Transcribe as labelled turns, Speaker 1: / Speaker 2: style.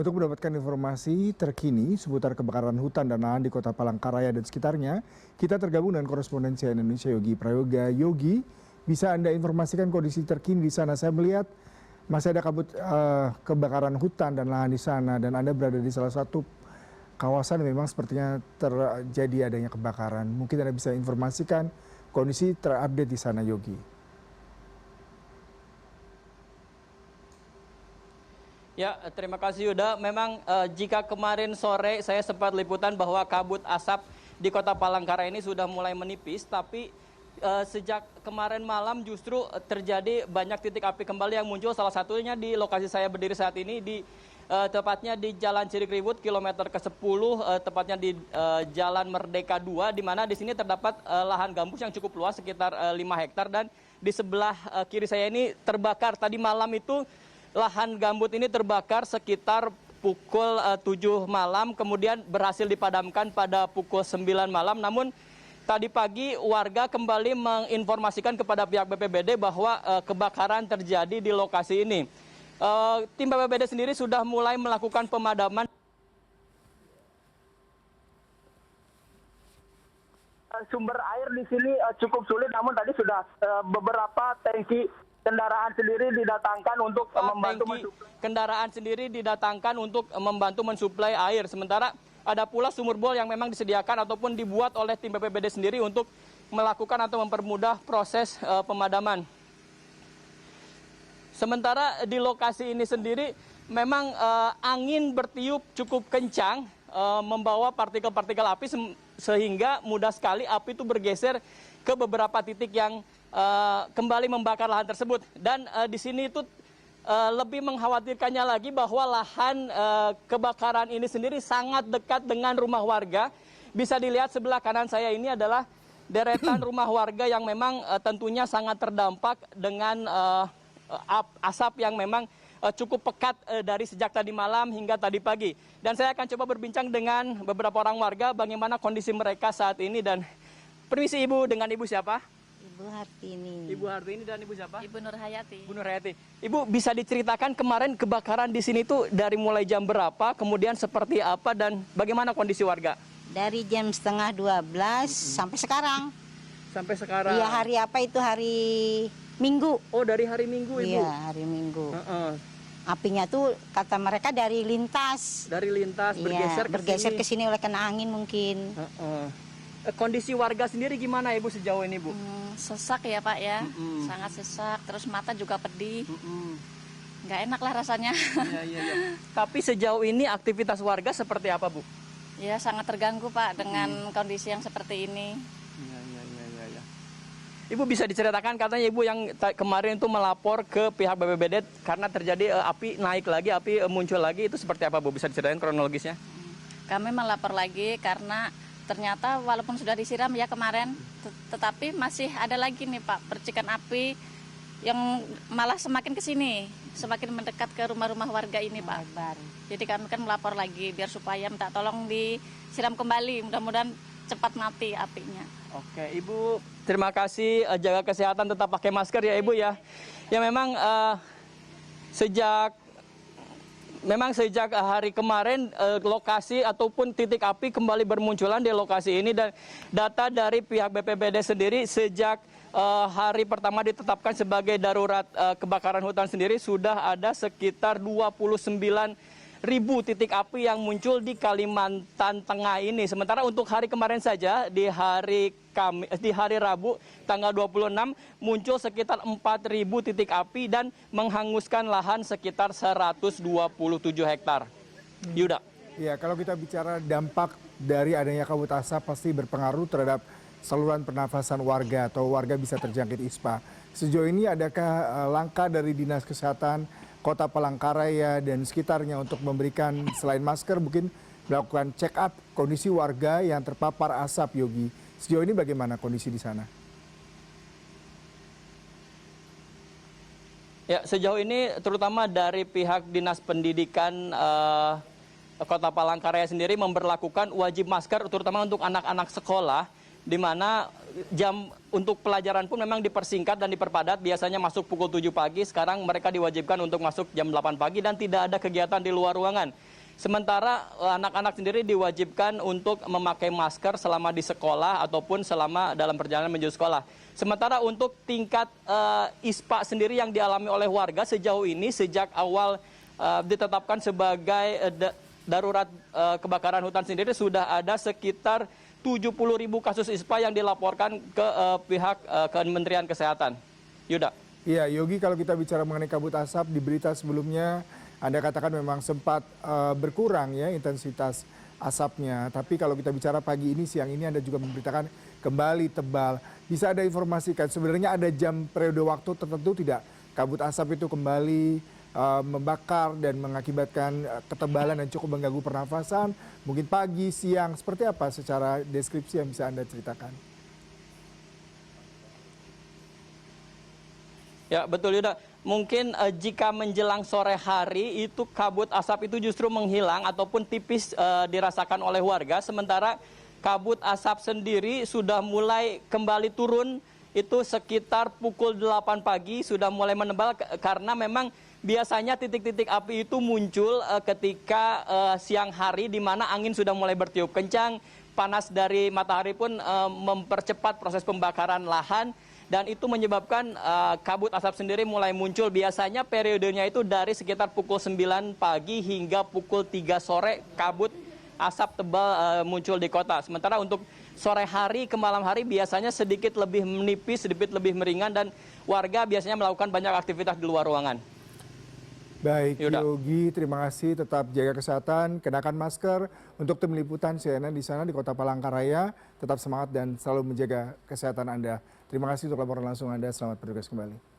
Speaker 1: Untuk mendapatkan informasi terkini seputar kebakaran hutan dan lahan di Kota Palangkaraya dan sekitarnya, kita tergabung dengan korespondensi Indonesia Yogi Prayoga. Yogi, bisa Anda informasikan kondisi terkini di sana? Saya melihat masih ada kabut kebakaran hutan dan lahan di sana, dan Anda berada di salah satu kawasan yang memang sepertinya terjadi adanya kebakaran. Mungkin Anda bisa informasikan kondisi terupdate di sana, Yogi.
Speaker 2: Ya, terima kasih Yuda. Memang jika kemarin sore saya sempat liputan bahwa kabut asap di Kota Palangkaraya ini sudah mulai menipis, tapi sejak kemarin malam justru terjadi banyak titik api kembali yang muncul. Salah satunya di lokasi saya berdiri saat ini, tepatnya di Jalan Cirikriwut kilometer ke-10, tepatnya di Jalan Merdeka 2, di mana di sini terdapat lahan gambus yang cukup luas sekitar 5 hektar, dan di sebelah kiri saya ini terbakar. Tadi malam itu lahan gambut ini terbakar sekitar pukul 7 malam, kemudian berhasil dipadamkan pada pukul 9 malam. Namun tadi pagi warga kembali menginformasikan kepada pihak BPBD bahwa kebakaran terjadi di lokasi ini. Tim BPBD sendiri sudah mulai melakukan pemadaman.
Speaker 3: Sumber air di sini cukup sulit, namun tadi sudah beberapa tangki kendaraan sendiri didatangkan untuk membantu mensuplai.
Speaker 2: Kendaraan sendiri didatangkan untuk membantu mensuplai air. Sementara ada pula sumur bor yang memang disediakan ataupun dibuat oleh tim BPBD sendiri untuk melakukan atau mempermudah proses pemadaman. Sementara di lokasi ini sendiri memang angin bertiup cukup kencang, membawa partikel-partikel api sehingga mudah sekali api itu bergeser ke beberapa titik yang kembali membakar lahan tersebut. Dan di sini itu lebih mengkhawatirkannya lagi bahwa lahan kebakaran ini sendiri sangat dekat dengan rumah warga. Bisa dilihat sebelah kanan saya ini adalah deretan rumah warga yang memang tentunya sangat terdampak dengan asap yang memang cukup pekat dari sejak tadi malam hingga tadi pagi. Dan saya akan coba berbincang dengan beberapa orang warga bagaimana kondisi mereka saat ini. Dan permisi Ibu, dengan Ibu siapa?
Speaker 4: Ibu Hartini.
Speaker 2: Ibu Hartini, dan Ibu siapa?
Speaker 4: Ibu Nurhayati.
Speaker 2: Ibu Nurhayati. Ibu bisa diceritakan kemarin kebakaran di sini tuh dari mulai jam berapa, kemudian seperti apa, dan bagaimana kondisi warga?
Speaker 4: Dari jam setengah 12 sampai sekarang.
Speaker 2: Sampai sekarang?
Speaker 4: Iya, hari apa itu? Hari Minggu.
Speaker 2: Oh, dari hari Minggu Ibu?
Speaker 4: Iya, hari Minggu. Apinya tuh kata mereka dari lintas.
Speaker 2: Dari lintas, bergeser ke
Speaker 4: bergeser ke sini oleh kena angin mungkin.
Speaker 2: Kondisi warga sendiri gimana Ibu sejauh ini Bu?
Speaker 5: Sesak ya Pak ya, sangat sesak, terus mata juga pedih, nggak enak lah rasanya.
Speaker 2: Iya. Tapi sejauh ini aktivitas warga seperti apa Bu?
Speaker 5: Ya sangat terganggu Pak dengan kondisi yang seperti ini.
Speaker 2: Iya. Ibu bisa diceritakan, katanya Ibu yang kemarin itu melapor ke pihak BPBD karena terjadi api naik lagi, api muncul lagi, itu seperti apa Bu? Bisa diceritakan kronologisnya?
Speaker 5: Kami melapor lagi karena ternyata walaupun sudah disiram ya kemarin, tetapi masih ada lagi nih Pak percikan api yang malah semakin ke sini, semakin mendekat ke rumah-rumah warga ini Pak. Jadi kami kan melapor lagi biar supaya minta tolong disiram kembali, mudah-mudahan cepat mati apinya.
Speaker 2: Oke Ibu, terima kasih, jaga kesehatan, tetap pakai masker ya Ibu ya. Ya memang sejak hari kemarin lokasi ataupun titik api kembali bermunculan di lokasi ini, dan data dari pihak BPBD sendiri sejak hari pertama ditetapkan sebagai darurat kebakaran hutan sendiri sudah ada sekitar 29.000 titik api yang muncul di Kalimantan Tengah ini. Sementara untuk hari kemarin saja di hari Rabu tanggal 26 muncul sekitar 4.000 titik api dan menghanguskan lahan sekitar 127 hektar. Yuda.
Speaker 1: Ya, kalau kita bicara dampak dari adanya kabut asap pasti berpengaruh terhadap saluran pernafasan warga atau warga bisa terjangkit ISPA. Sejauh ini adakah langkah dari Dinas Kesehatan Kota Palangkaraya dan sekitarnya untuk memberikan selain masker mungkin melakukan check up kondisi warga yang terpapar asap, Yogi? Sejauh ini bagaimana kondisi di sana?
Speaker 2: Ya, sejauh ini terutama dari pihak Dinas Pendidikan Kota Palangkaraya sendiri memberlakukan wajib masker terutama untuk anak-anak sekolah di mana jam untuk pelajaran pun memang dipersingkat dan diperpadat. Biasanya masuk pukul 7 pagi, sekarang mereka diwajibkan untuk masuk jam 8 pagi dan tidak ada kegiatan di luar ruangan. Sementara anak-anak sendiri diwajibkan untuk memakai masker selama di sekolah ataupun selama dalam perjalanan menuju sekolah. Sementara untuk tingkat ISPA sendiri yang dialami oleh warga sejauh ini sejak awal ditetapkan sebagai darurat kebakaran hutan sendiri sudah ada sekitar 70.000 kasus ISPA yang dilaporkan ke pihak Kementerian Kesehatan. Yuda.
Speaker 1: Iya, Yogi, kalau kita bicara mengenai kabut asap di berita sebelumnya, Anda katakan memang sempat berkurang ya intensitas asapnya. Tapi kalau kita bicara pagi ini, siang ini Anda juga memberitakan kembali tebal. Bisa ada informasikan sebenarnya ada jam periode waktu tertentu tidak kabut asap itu kembali membakar dan mengakibatkan ketebalan dan cukup mengganggu pernafasan, mungkin pagi, siang, seperti apa secara deskripsi yang bisa Anda ceritakan?
Speaker 2: Ya, betul Yuda. Mungkin jika menjelang sore hari itu kabut asap itu justru menghilang ataupun tipis dirasakan oleh warga, sementara kabut asap sendiri sudah mulai kembali turun itu sekitar pukul 8 pagi sudah mulai menebal karena memang biasanya titik-titik api itu muncul ketika siang hari di mana angin sudah mulai bertiup kencang, panas dari matahari pun mempercepat proses pembakaran lahan dan itu menyebabkan kabut asap sendiri mulai muncul. Biasanya periodenya itu dari sekitar pukul 9 pagi hingga pukul 3 sore kabut asap tebal muncul di kota. Sementara untuk sore hari ke malam hari biasanya sedikit lebih menipis, sedikit lebih meringan dan warga biasanya melakukan banyak aktivitas di luar ruangan.
Speaker 1: Baik,
Speaker 2: Yuda.
Speaker 1: Yogi, terima kasih. Tetap jaga kesehatan, kenakan masker. Untuk tim liputan CNN di sana di Kota Palangkaraya, tetap semangat dan selalu menjaga kesehatan Anda. Terima kasih untuk laporan langsung Anda. Selamat bertugas kembali.